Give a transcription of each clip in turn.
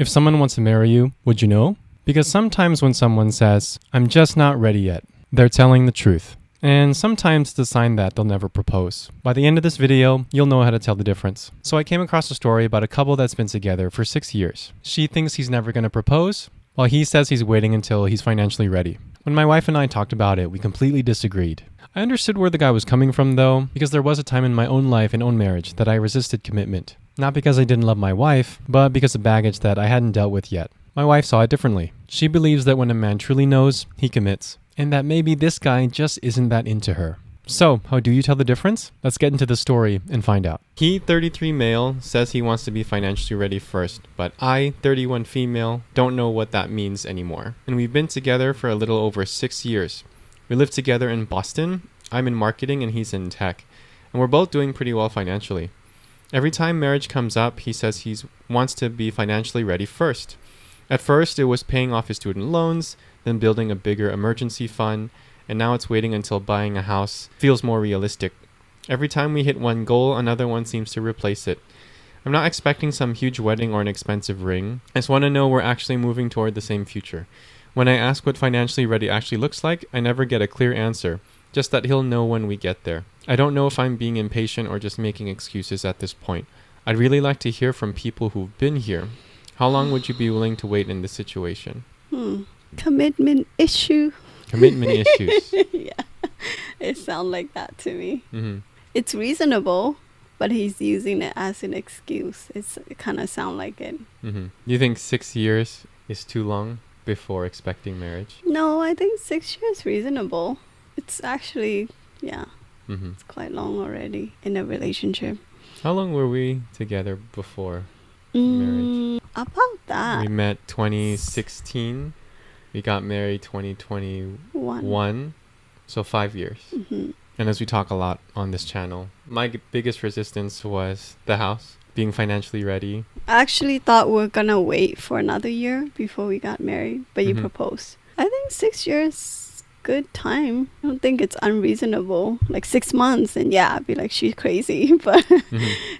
If someone wants to marry you, would you know? Because sometimes when someone says, "I'm just not ready yet," they're telling the truth. And sometimes it's a sign that they'll never propose. By the end of this video, you'll know how to tell the difference. So I came across a story about a couple that's been together for 6 years. She thinks he's never going to propose, while he says he's waiting until he's financially ready. When my wife and I talked about it, we completely disagreed. I understood where the guy was coming from though, because there was a time in my own life and own marriage that I resisted commitment. Not because I didn't love my wife, but because of baggage that I hadn't dealt with yet. My wife saw it differently. She believes that when a man truly knows, he commits, and that maybe this guy just isn't that into her. So, how do you tell the difference? Let's get into the story and find out. He, 33 male, says he wants to be financially ready first, but I, 31 female, don't know what that means anymore. And we've been together for a little over 6 years. We live together in Boston. I'm in marketing and he's in tech. And we're both doing pretty well financially. Every time marriage comes up, he says he wants to be financially ready first. At first, it was paying off his student loans, then building a bigger emergency fund, and now it's waiting until buying a house feels more realistic. Every time we hit one goal, another one seems to replace it. I'm not expecting some huge wedding or an expensive ring. I just want to know we're actually moving toward the same future. When I ask what financially ready actually looks like, I never get a clear answer, just that he'll know when we get there. I don't know if I'm being impatient or just making excuses at this point. I'd really like to hear from people who've been here. How long would you be willing to wait in this situation? Commitment issue. Commitment issues. Yeah, it sounds like that to me. Mm-hmm. It's reasonable, but he's using it as an excuse. It kind of sounds like it. Mm-hmm. You think 6 years is too long before expecting marriage? No, I think 6 years is reasonable. It's actually, Mm-hmm. it's quite long already in a relationship. How long were we together before marriage? About that. We met 2016. We got married 2021. So 5 years. Mm-hmm. And as we talk a lot on this channel, my biggest resistance was the house, being financially ready. I actually thought we were going to wait for another year before we got married, but you proposed. I think 6 years good time. I don't think it's unreasonable. Like 6 months and I'd be like, she's crazy. But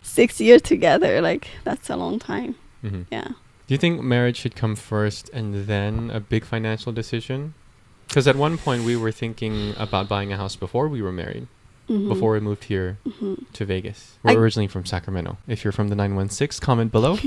6 years together, like that's a long time. Mm-hmm. Yeah. Do you think marriage should come first and then a big financial decision? Because at one point we were thinking about buying a house before we were married, before we moved here to Vegas. We're originally from Sacramento. If you're from the 916, comment below.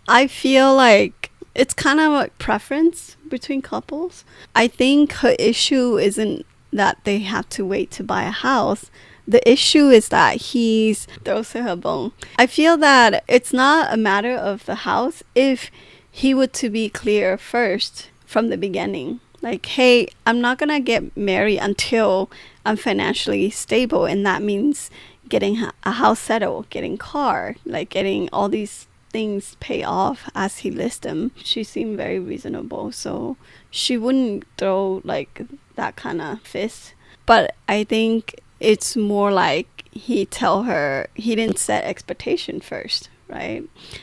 I feel like it's kind of like preference between couples. I think her issue isn't that they have to wait to buy a house. The issue is that he throws her a bone. I feel that it's not a matter of the house if he were to be clear first from the beginning. Like, hey, I'm not going to get married until I'm financially stable. And that means getting a house settled, getting car, like getting all these things pay off as he lists them. She seemed very reasonable. So she wouldn't throw like that kind of fist. But I think it's more like he didn't set expectation first, right?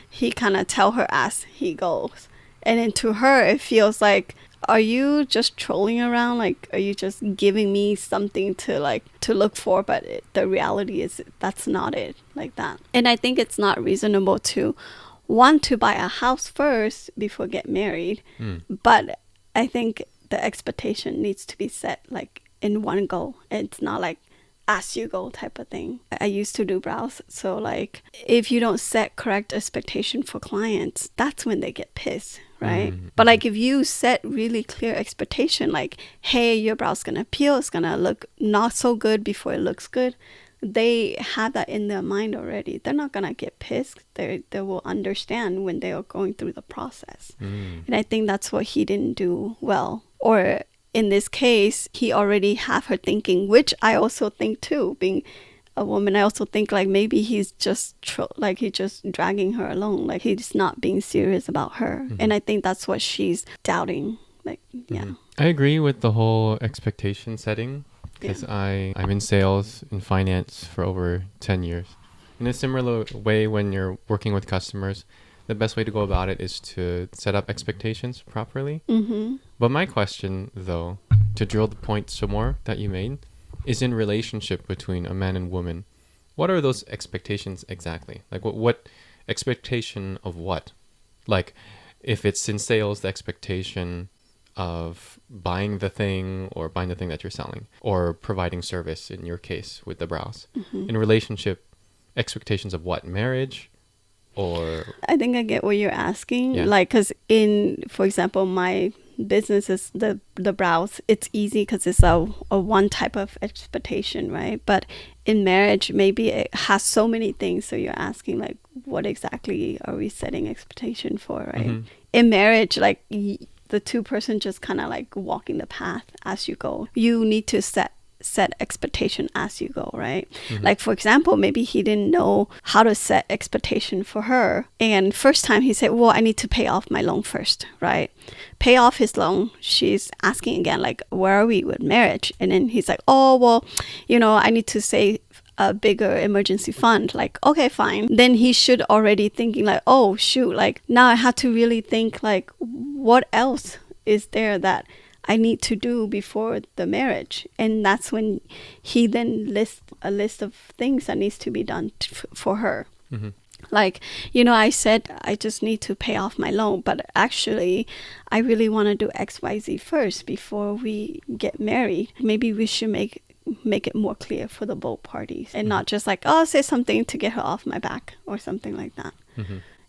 He kind of tell her as he goes. And then to her, it feels like, are you just trolling around? Like, are you just giving me something to look for? But the reality is that's not it, like that. And I think it's not reasonable to want to buy a house first before get married. But I think the expectation needs to be set like in one go. It's not like as you go type of thing. I used to do brows, so like if you don't set correct expectation for clients, that's when they get pissed, right? But like if you set really clear expectation, like, hey, your brow's gonna peel, it's gonna look not so good before it looks good, they have that in their mind already. They're not gonna get pissed. They will understand when they are going through the process. And I think that's what he didn't do well. Or in this case, he already have her thinking, which I also think too, being a woman, I also think like maybe he's just he's just dragging her along, like he's not being serious about her. And I think that's what she's doubting. Like, I agree with the whole expectation setting, because I'm in sales and finance for over 10 years. In a similar way, when you're working with customers, the best way to go about it is to set up expectations properly. But my question, though, to drill the point some more that you made, is in relationship between a man and woman. What are those expectations exactly? Like what expectation of what? Like if it's in sales, the expectation of buying the thing or buying the thing that you're selling or providing service in your case with the brows. In relationship, expectations of what? Marriage or I think I get what you're asking. Yeah. Like, because for example, my business is the brows. It's easy because it's a one type of expectation, right? But in marriage, maybe it has so many things. So you're asking, like, what exactly are we setting expectation for, right? In marriage, like, the two-person just kind of like walking the path as you go. You need to set expectation as you go, right? Like, for example, maybe he didn't know how to set expectation for her, and first time he said, well, I need to pay off my loan first, right? Pay off his loan. She's asking again, like, where are we with marriage? And then he's like, oh, well, I need to save a bigger emergency fund. Like, okay, fine. Then he should already thinking like, oh shoot, like now I have to really think like, what else is there that I need to do before the marriage? And that's when he then lists a list of things that needs to be done for her. Like, I said I just need to pay off my loan, but actually I really want to do XYZ first before we get married. Maybe we should make it more clear for the both parties and not just like, oh, say something to get her off my back or something like that.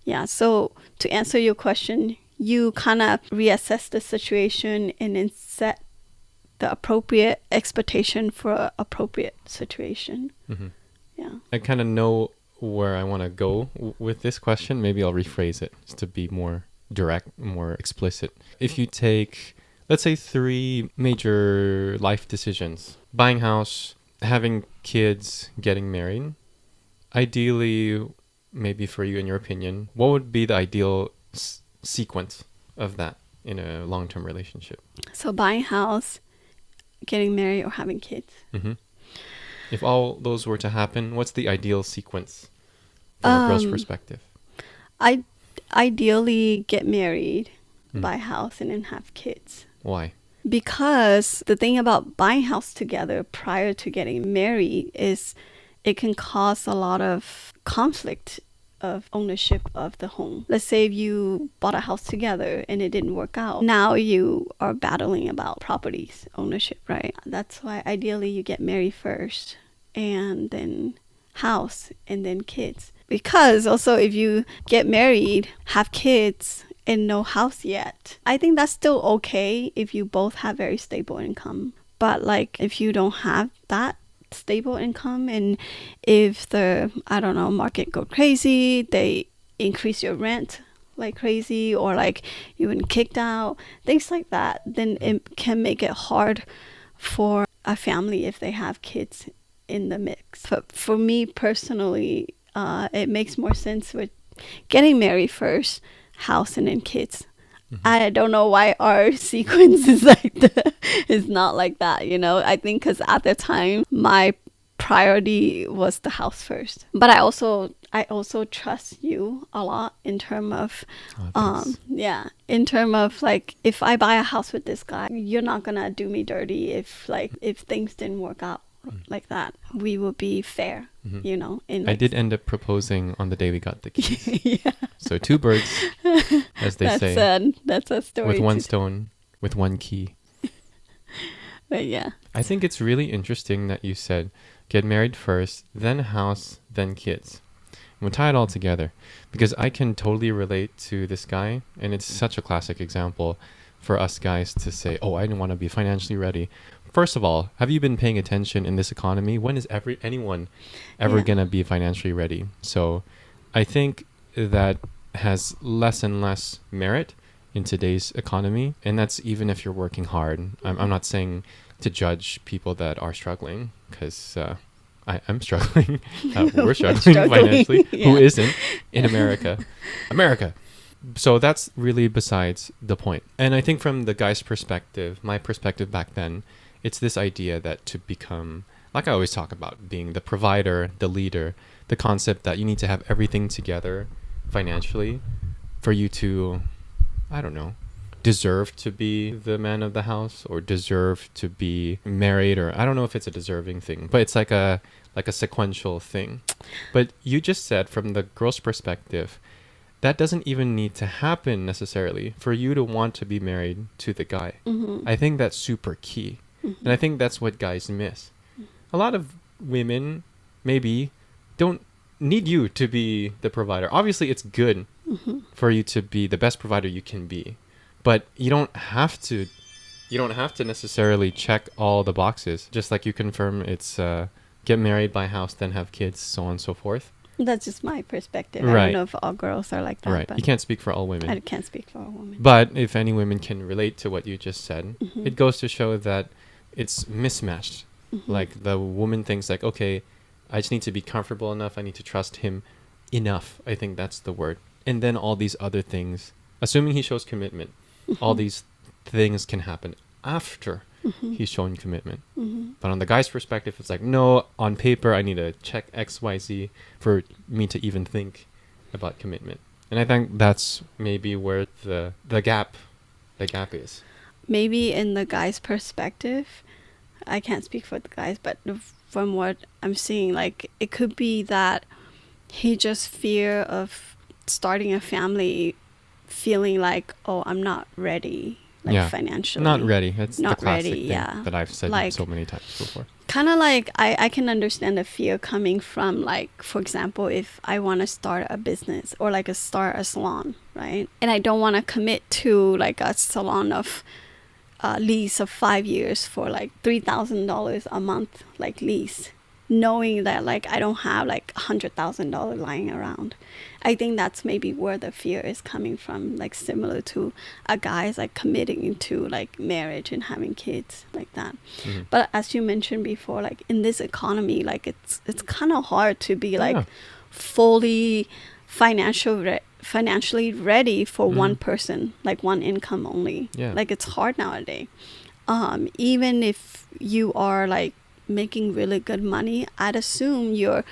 Yeah. So to answer your question, you kind of reassess the situation and then set the appropriate expectation for an appropriate situation. Yeah. I kind of know where I want to go with this question. Maybe I'll rephrase it just to be more direct, more explicit. If you take, let's say, 3 major life decisions: buying house, having kids, getting married. Ideally, maybe for you, in your opinion, what would be the ideal sequence of that in a long-term relationship? So buying house, getting married, or having kids. If all those were to happen, what's the ideal sequence from a girl's perspective? I ideally get married, buy a house, and then have kids. Why? Because the thing about buying house together prior to getting married is it can cause a lot of conflict of ownership of the home. Let's say if you bought a house together and it didn't work out. Now you are battling about properties ownership, right? That's why ideally you get married first and then house and then kids. Because also if you get married, have kids, and no house yet, I think that's still okay if you both have very stable income. But like if you don't have that stable income, and if the market go crazy, they increase your rent like crazy, or like you've been kicked out, things like that, then it can make it hard for a family if they have kids in the mix. But for me personally, it makes more sense with getting married first, house, and then kids. I don't know why our sequence is like that. It's not like that, I think because at the time my priority was the house first. But I also trust you a lot in term of in term of like, if I buy a house with this guy, you're not gonna do me dirty if things didn't work out like that. We will be fair, I did end up proposing on the day we got the keys. So 2 birds, as they say. That's a story. With one stone, with one key. But yeah. I think it's really interesting that you said get married first, then house, then kids. We'll tie it all together because I can totally relate to this guy, and it's such a classic example for us guys to say, oh, I didn't want to be financially ready. First of all, have you been paying attention in this economy? When is anyone ever going to be financially ready? So I think that has less and less merit in today's economy. And that's even if you're working hard. I'm not saying to judge people that are struggling, because I'm struggling. We're struggling financially. Yeah. Who isn't in America? So that's really besides the point. And I think from the guy's perspective, my perspective back then, it's this idea that to become, like I always talk about, being the provider, the leader, the concept that you need to have everything together financially for you to, deserve to be the man of the house or deserve to be married, or I don't know if it's a deserving thing, but it's like a sequential thing. But you just said from the girl's perspective that doesn't even need to happen necessarily for you to want to be married to the guy. I think that's super key. And I think that's what guys miss. A lot of women maybe don't need you to be the provider. Obviously, it's good for you to be the best provider you can be, but you don't have to necessarily check all the boxes. Just like you confirm it's get married, buy a house, then have kids, so on and so forth. That's just my perspective. Right. I don't know if all girls are like that. Right. But You can't speak for all women. I can't speak for all women. But if any women can relate to what you just said, it goes to show that it's mismatched. Like the woman thinks like, okay, I just need to be comfortable enough. I need to trust him enough. I think that's the word. And then all these other things, assuming he shows commitment, all these things can happen after he's shown commitment. But on the guy's perspective, it's like, no, on paper, I need to check X, Y, Z for me to even think about commitment. And I think that's maybe where the gap is. Maybe in the guy's perspective, I can't speak for the guys, but from what I'm seeing, like, it could be that he just fear of starting a family, feeling like, oh, I'm not ready, like financially. Not ready. That's not the classic ready, thing that I've said like, so many times before. Kind of like, I can understand the fear coming from, like, for example, if I want to start a business or like start a salon, right? And I don't want to commit to like a salon of lease of 5 years for like $3,000 a month, like lease, knowing that like I don't have like $100,000 lying around. I think that's maybe where the fear is coming from, like similar to a guy's like committing to like marriage and having kids like that. But as you mentioned before, like in this economy, like it's kind of hard to be like fully financially ready for one person, like one income only. Like it's hard nowadays. Even if you are like making really good money, I'd assume your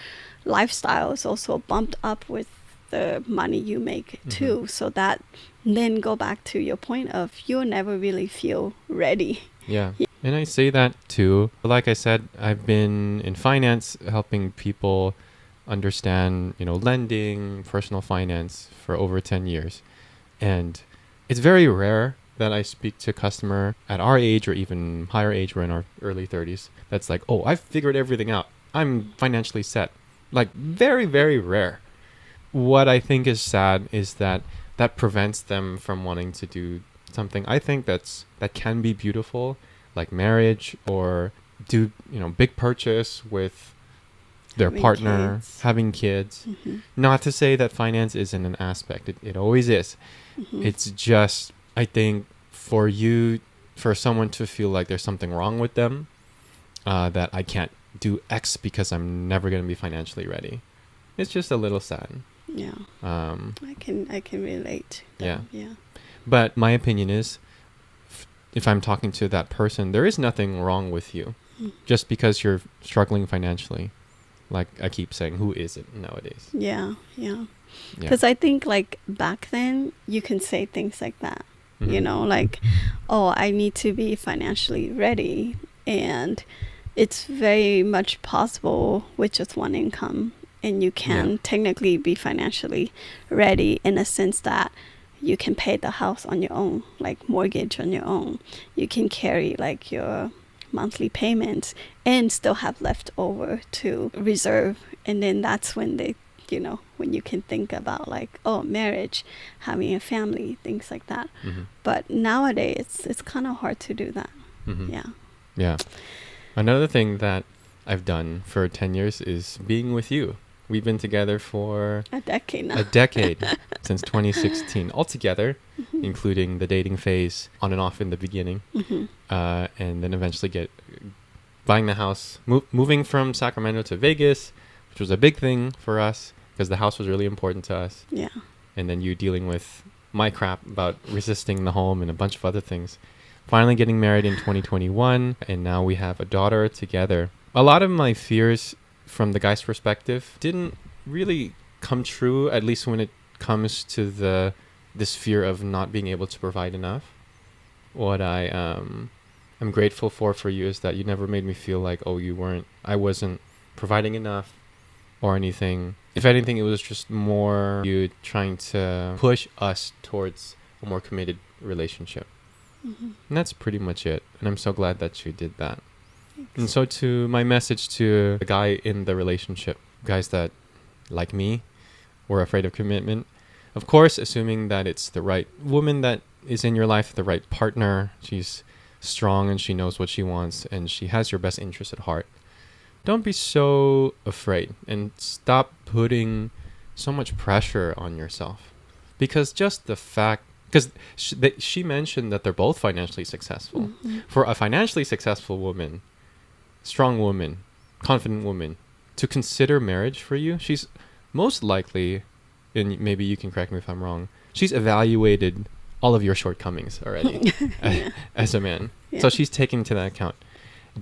lifestyle is also bumped up with the money you make too. So that then go back to your point of you'll never really feel ready. And I say that too. Like I said, I've been in finance helping people understand, lending, personal finance for over 10 years. And it's very rare that I speak to a customer at our age or even higher age, we're in our early 30s, that's like, oh, I've figured everything out. I'm financially set. Like very, very rare. What I think is sad is that prevents them from wanting to do something I think that can be beautiful, like marriage, or do, big purchase with their partner, having kids. Not to say that finance isn't an aspect. It always is. It's just, I think, for someone to feel like there's something wrong with them, that I can't do X because I'm never going to be financially ready. It's just a little sad. I can relate. Yeah. But my opinion is, if I'm talking to that person, there is nothing wrong with you just because you're struggling financially. Like I keep saying, who is it nowadays? Yeah. Because I think like back then you can say things like that, like, oh, I need to be financially ready. And it's very much possible with just one income. And you can technically be financially ready in a sense that you can pay the house on your own, like mortgage on your own. You can carry like your monthly payments and still have left over to reserve. And then that's when when you can think about like, oh, marriage, having a family, things like that. But nowadays it's kind of hard to do that. Another thing that I've done for 10 years is being with you. We've been together for a decade now. Since 2016 altogether, including the dating phase on and off in the beginning, and then eventually buying the house, moving from Sacramento to Vegas, which was a big thing for us because the house was really important to us. And then you dealing with my crap about resisting the home and a bunch of other things. Finally getting married in 2021, and now we have a daughter together. A lot of my fears from the guy's perspective didn't really come true, at least when it comes to this fear of not being able to provide enough. What I'm grateful for you is that you never made me feel like, oh, I wasn't providing enough or anything. If anything, it was just more you trying to push us towards a more committed relationship. And that's pretty much it. And I'm so glad that you did that. And so to my message to the guy in the relationship, guys that like me were afraid of commitment, of course, assuming that it's the right woman that is in your life, the right partner, she's strong and she knows what she wants and she has your best interest at heart. Don't be so afraid and stop putting so much pressure on yourself. Because just the fact, because she mentioned that they're both financially successful. For a financially successful woman, strong woman, confident woman, to consider marriage for you, she's most likely, and maybe you can correct me if I'm wrong, she's evaluated all of your shortcomings already as a man. Yeah. So she's taking into that account.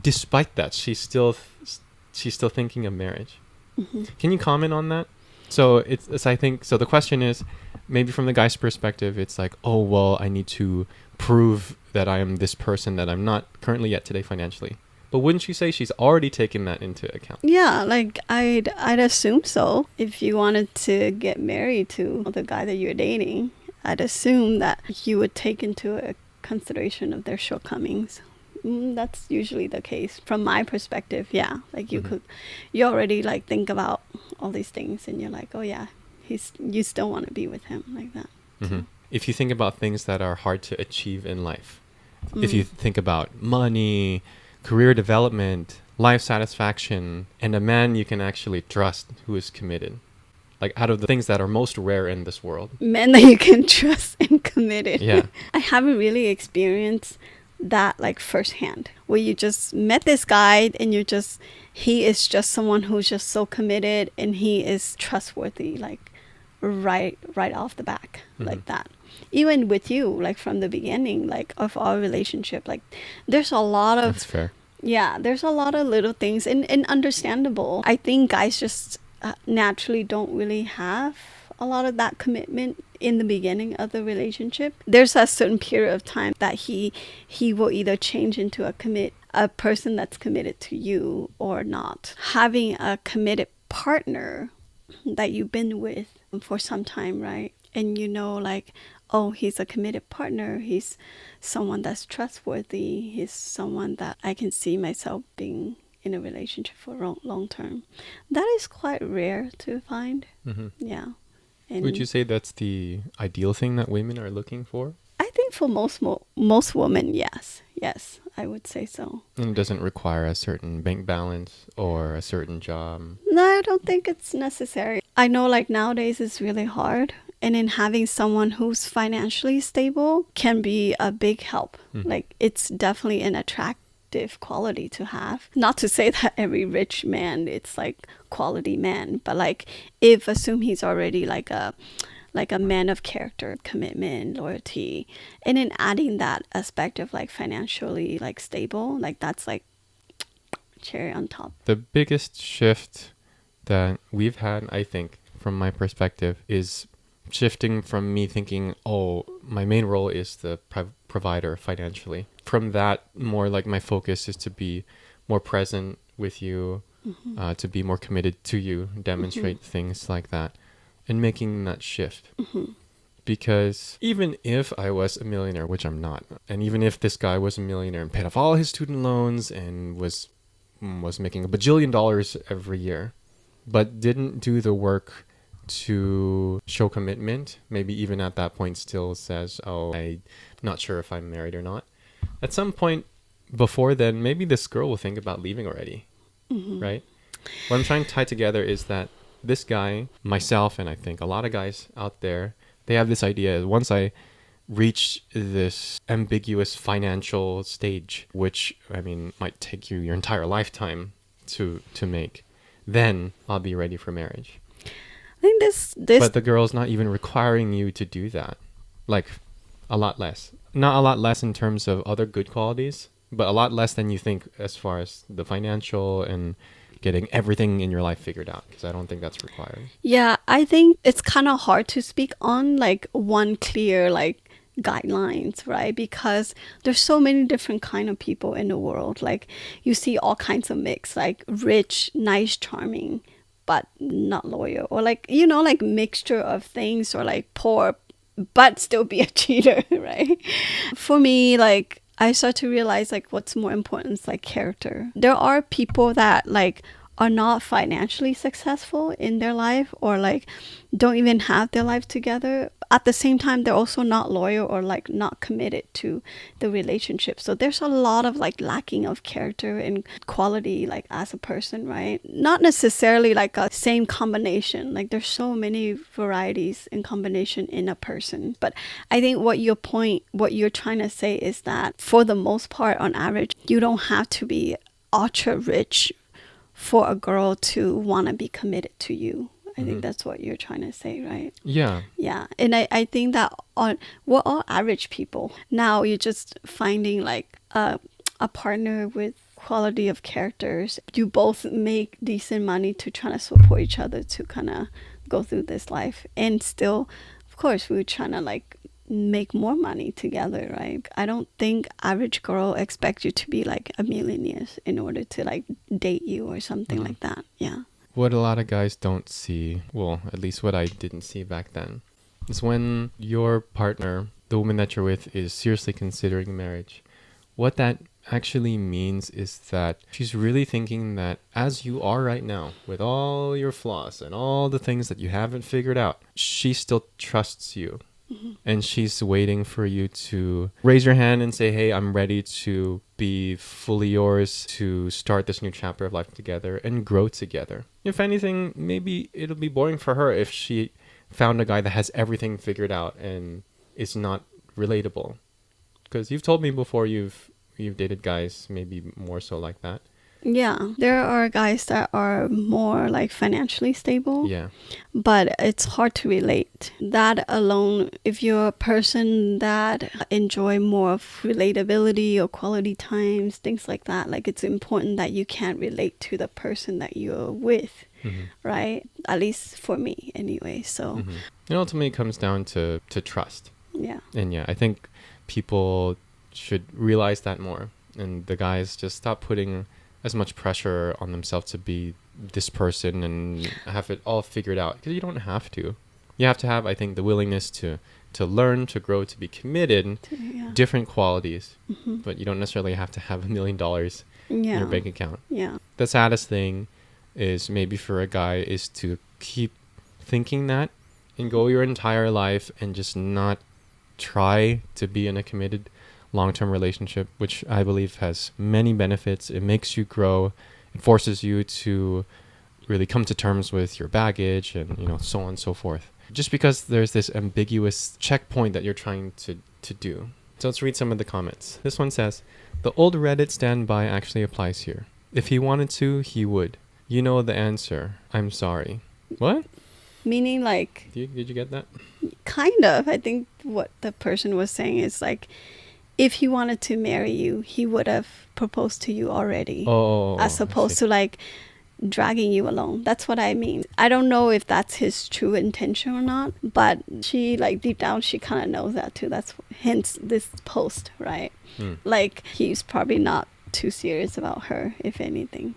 Despite that, she's still thinking of marriage. Can you comment on that? So it's I think so. The question is, maybe from the guy's perspective, it's like, oh well, I need to prove that I am this person that I'm not currently yet today financially. But wouldn't you say she's already taken that into account? Yeah, like I'd assume so. If you wanted to get married to the guy that you're dating, I'd assume that you would take into a consideration of their shortcomings. That's usually the case from my perspective. Yeah, like you already like think about all these things and you're like, oh yeah, you still want to be with him like that. So. If you think about things that are hard to achieve in life, if you think about money, career development, life satisfaction, and a man you can actually trust who is committed, like out of the things that are most rare in this world, men that you can trust and committed. Yeah. I haven't really experienced that like firsthand, where you just met this guy and he is just someone who's just so committed and he is trustworthy, like right off the back, like that. Even with you, like from the beginning, like of our relationship, like there's a lot of That's fair. Yeah, there's a lot of little things and understandable. I think guys just naturally don't really have a lot of that commitment in the beginning of the relationship. There's a certain period of time that he will either change into a person that's committed to you or not. Having a committed partner that you've been with for some time, right? And you know, like, oh, he's a committed partner. He's someone that's trustworthy. He's someone that I can see myself being in a relationship for long term. That is quite rare to find. Yeah. And would you say that's the ideal thing that women are looking for? I think for most women, yes. Yes, I would say so. And it doesn't require a certain bank balance or a certain job? No, I don't think it's necessary. I know like nowadays it's really hard. And in having someone who's financially stable can be a big help. Like it's definitely an attractive quality to have. Not to say that every rich man, it's like quality man, but like assume he's already like a man of character, commitment, loyalty, and in adding that aspect of like financially like stable, like that's like cherry on top. The biggest shift that we've had, I think, from my perspective, is shifting from me thinking, oh, my main role is the provider financially. From that, more like my focus is to be more present with you, to be more committed to you, demonstrate things like that, and making that shift. Because even if I was a millionaire, which I'm not, and even if this guy was a millionaire and paid off all his student loans and was making $1 bajillion every year, but didn't do the work to show commitment, maybe even at that point still says, oh, I'm not sure if I'm married or not. At some point before then, maybe this girl will think about leaving already, right? What I'm trying to tie together is that this guy, myself, and I think a lot of guys out there, they have this idea, once I reach this ambiguous financial stage, which, I mean, might take you your entire lifetime to make, then I'll be ready for marriage. I think this But the girl's not even requiring you to do that. Like, a lot less. Not a lot less in terms of other good qualities, but a lot less than you think as far as the financial and getting everything in your life figured out, because I don't think that's required. Yeah, I think it's kind of hard to speak on like one clear like guidelines, right? Because there's so many different kind of people in the world. Like you see all kinds of mix, like rich, nice, charming, but not loyal, or like, you know, like mixture of things, or like poor but still be a cheater, right? For me, like, I start to realize like what's more important is like character. There are people that like are not financially successful in their life, or like don't even have their life together. At the same time, they're also not loyal or like not committed to the relationship. So there's a lot of like lacking of character and quality like as a person, right? Not necessarily like a same combination. Like there's so many varieties in combination in a person. But I think what you're trying to say is that for the most part, on average, you don't have to be ultra rich for a girl to want to be committed to you. I think that's what you're trying to say, right? Yeah. Yeah. And I think that we're all average people. Now you're just finding like a partner with quality of characters. You both make decent money to try to support each other to kind of go through this life. And still, of course, we're trying to like make more money together, right? I don't think average girl expects you to be like a millionaire in order to like date you or something like that. Yeah. What a lot of guys don't see, well, at least what I didn't see back then, is when your partner, the woman that you're with, is seriously considering marriage. What that actually means is that she's really thinking that as you are right now, with all your flaws and all the things that you haven't figured out, she still trusts you. And she's waiting for you to raise your hand and say, hey, I'm ready to be fully yours, to start this new chapter of life together and grow together. If anything, maybe it'll be boring for her if she found a guy that has everything figured out and is not relatable. Because you've told me before you've dated guys maybe more so like that. Yeah, there are guys that are more like financially stable. Yeah. But it's hard to relate. That alone, if you're a person that enjoy more of relatability or quality times, things like that, like it's important that you can relate to the person that you're with, right? At least for me anyway. So It ultimately comes down to trust. yeah. And yeah, I think people should realize that more. And the guys just stop putting as much pressure on themselves to be this person and have it all figured out, because you don't have to. You have to have, I think, the willingness to learn, to grow, to be committed, different qualities, but you don't necessarily have to have $1 million in your bank account. Yeah. The saddest thing is maybe for a guy is to keep thinking that and go your entire life and just not try to be in a committed long-term relationship, which I believe has many benefits. It makes you grow. It forces you to really come to terms with your baggage and, you know, so on and so forth. Just because there's this ambiguous checkpoint that you're trying to do. So let's read some of the comments. This one says, the old Reddit standby actually applies here. If he wanted to, he would. You know the answer. I'm sorry. What? Meaning like... Did you get that? Kind of. I think what the person was saying is like, if he wanted to marry you, he would have proposed to you already. As opposed to like dragging you along. That's what I mean. I don't know if that's his true intention or not, but she like deep down, she kind of knows that too. That's hence this post, right? Like he's probably not too serious about her, if anything.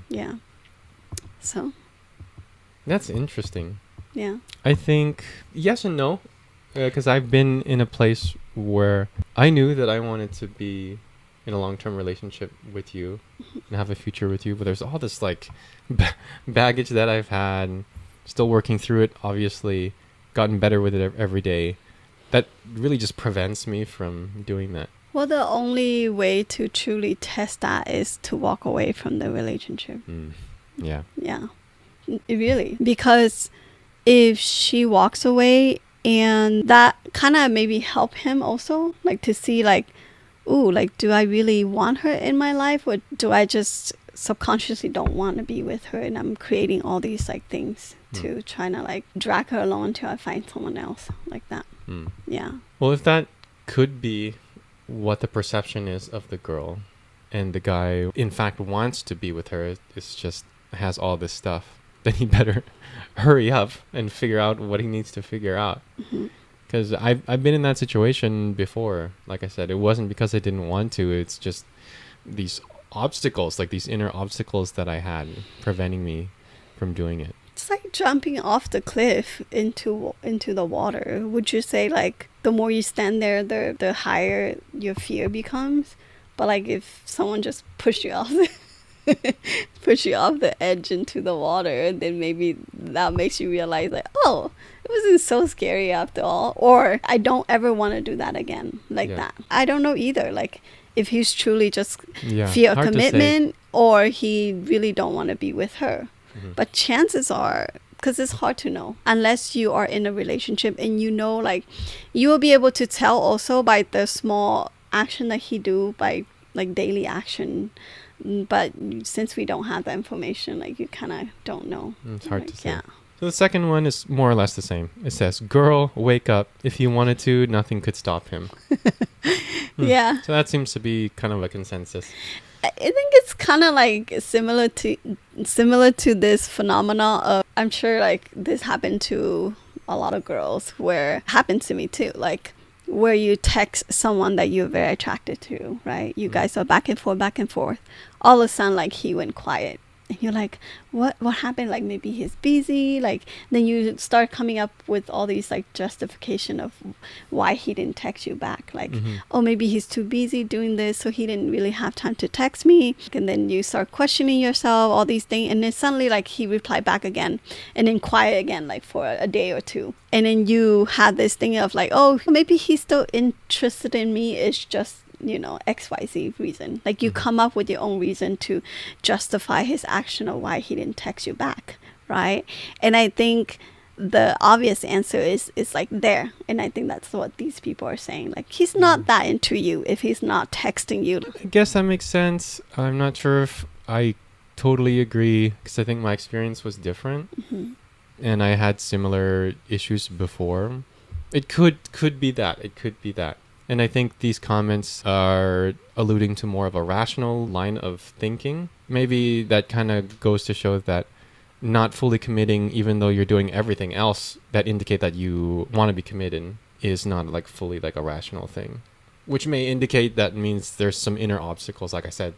Yeah. So. That's interesting. Yeah. I think yes and no, because I've been in a place where I knew that I wanted to be in a long-term relationship with you and have a future with you, but there's all this like baggage that I've had, still working through it, obviously gotten better with it every day, that really just prevents me from doing that. Well, the only way to truly test that is to walk away from the relationship. Yeah. Really, because if she walks away, and that kind of maybe help him also, like to see like, ooh, like, do I really want her in my life, or do I just subconsciously don't want to be with her, and I'm creating all these like things to try to like drag her along until I find someone else like that. Yeah. Well, if that could be what the perception is of the girl, and the guy in fact wants to be with her, it's just has all this stuff, then he better hurry up and figure out what he needs to figure out. Because I've been in that situation before. Like I said, it wasn't because I didn't want to. It's just these obstacles, like these inner obstacles that I had preventing me from doing it. It's like jumping off the cliff into the water. Would you say like the more you stand there, the higher your fear becomes? But like if someone just push you off push you off the edge into the water, then maybe that makes you realize like, oh, it wasn't so scary after all. Or I don't ever want to do that again like that. I don't know either. Like if he's truly just fear of commitment, or he really don't want to be with her. But chances are, because it's hard to know unless you are in a relationship, and you know, like you will be able to tell also by the small action that he do, by like daily action. But since we don't have the information, like you kind of don't know. It's hard to say. Yeah. So the second one is more or less the same. It says, girl, wake up. If he wanted to, nothing could stop him. Yeah. So that seems to be kind of a consensus. I think it's kind of like similar to this phenomena of, I'm sure like this happened to a lot of girls, where happened to me too, like where you text someone that you're very attracted to, right? You guys are back and forth. All of a sudden, like he went quiet. And you're like, what happened? Like maybe he's busy. Like then you start coming up with all these like justification of why he didn't text you back. Like, oh, maybe he's too busy doing this, so he didn't really have time to text me. And then you start questioning yourself, all these things. And then suddenly like he replied back again, and then quiet again, like for a day or two. And then you had this thing of like, oh, maybe he's still interested in me. It's just, you know, XYZ reason. Like you come up with your own reason to justify his action of why he didn't text you back, right? And I think the obvious answer is like there. And I think that's what these people are saying. Like he's not that into you if he's not texting you. I guess that makes sense. I'm not sure if I totally agree, because I think my experience was different. And I had similar issues before. It could be that. It could be that. And I think these comments are alluding to more of a rational line of thinking. Maybe that kind of goes to show that not fully committing, even though you're doing everything else that indicate that you want to be committed, is not like fully like a rational thing. Which may indicate that means there's some inner obstacles, like I said,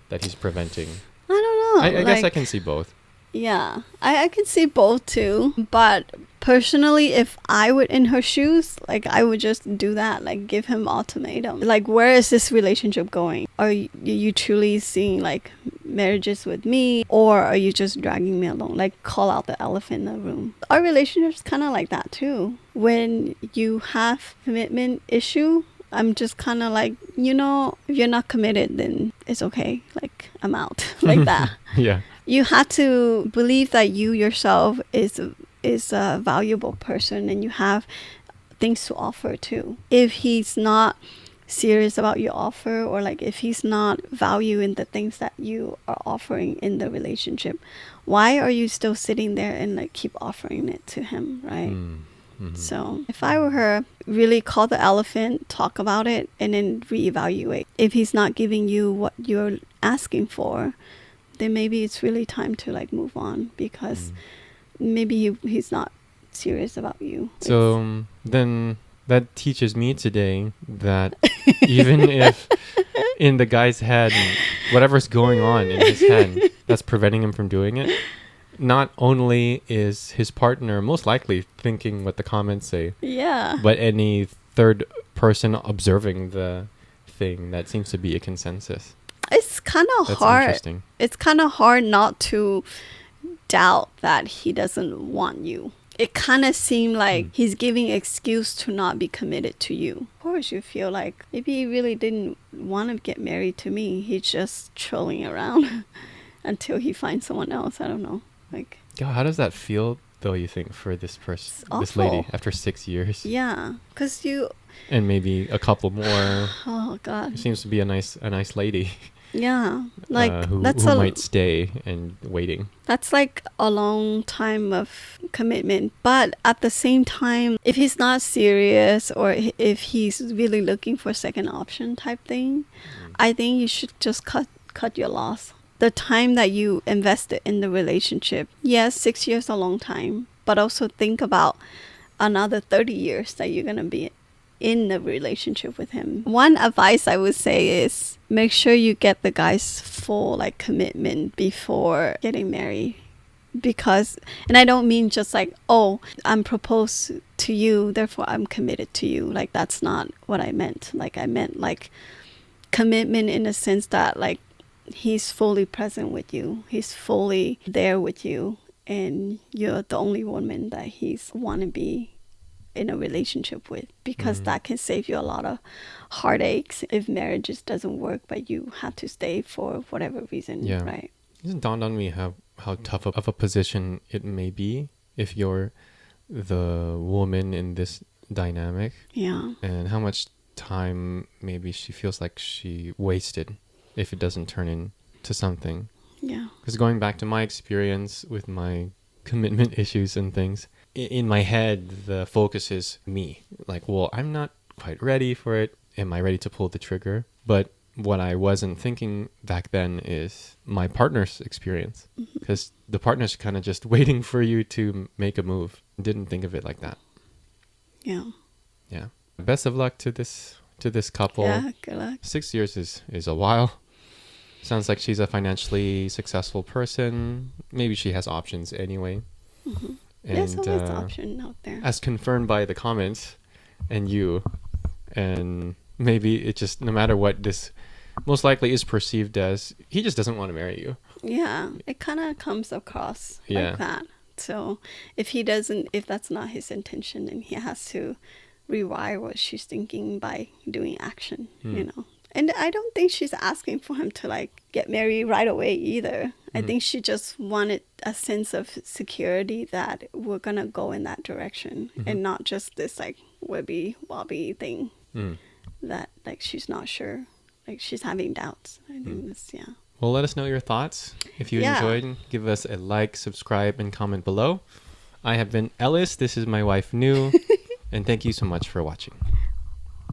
that he's preventing. I don't know. I guess I can see both. Yeah, I can see both too. But personally, if I were in her shoes, like I would just do that, like give him ultimatum. Like, where is this relationship going? Are you truly seeing like marriages with me, or are you just dragging me along? Like call out the elephant in the room. Our relationship's kind of like that too. When you have commitment issue, I'm just kind of like, you know, if you're not committed, then it's okay. Like I'm out like that. Yeah. You have to believe that you yourself is a valuable person, and you have things to offer too. If he's not serious about your offer, or like if he's not valuing the things that you are offering in the relationship, why are you still sitting there and like keep offering it to him, right? So if I were her, really call the elephant, talk about it, and then reevaluate. If he's not giving you what you're asking for, then maybe it's really time to like move on, because maybe he's not serious about you. So then that teaches me today that even if in the guy's head, whatever's going on in his head that's preventing him from doing it, not only is his partner most likely thinking what the comments say, but any third person observing the thing, that seems to be a consensus. It's kind of hard. It's kind of hard not to doubt that he doesn't want you. It kind of seemed like he's giving excuse to not be committed to you. Of course, you feel like maybe he really didn't want to get married to me. He's just trolling around until he finds someone else. I don't know. Like, God, how does that feel, though, you think, for this person, this awful. lady, after 6 years? Yeah, because you... And maybe a couple more. Oh, God. It seems to be a nice lady. Yeah, like who that's might stay and waiting. That's like a long time of commitment. But at the same time, if he's not serious, or if he's really looking for a second option type thing, I think you should just cut your loss. The time that you invested in the relationship, yes, 6 years is a long time, but also think about another 30 years that you're gonna be in the relationship with him. One advice I would say is make sure you get the guy's full like commitment before getting married, because, and I don't mean just like, oh, I'm proposed to you, therefore I'm committed to you. Like, that's not what I meant. Like, I meant like commitment in the sense that like he's fully present with you, he's fully there with you, and you're the only woman that he's want to be in a relationship with, because that can save you a lot of heartaches if marriage just doesn't work but you have to stay for whatever reason. Yeah. Right. It dawned on me how tough of a position it may be if you're the woman in this dynamic. Yeah. And how much time maybe she feels like she wasted if it doesn't turn into something. Yeah. Because going back to my experience with my commitment issues and things, in my head, the focus is me. Like, well, I'm not quite ready for it. Am I ready to pull the trigger? But what I wasn't thinking back then is my partner's experience. Because the partner's kind of just waiting for you to make a move. Didn't think of it like that. Yeah. Yeah. Best of luck to this couple. Yeah. Good luck. 6 years is a while. Sounds like she's a financially successful person. Maybe she has options anyway. Mm-hmm. And, There's always the option out there. as confirmed by the comments and you, and maybe it just, no matter what this most likely is perceived as, he just doesn't want to marry you. Yeah, it kind of comes across like that. So if that's not his intention, then he has to rewire what she's thinking by doing action, you know. And I don't think she's asking for him to like get married right away either. I think she just wanted a sense of security that we're gonna go in that direction, and not just this like wibby wobbly thing that like she's not sure, like she's having doubts. I think this, yeah. Well, let us know your thoughts. If you enjoyed, give us a like, subscribe, and comment below. I have been Ellis. This is my wife, Nou. And thank you so much for watching.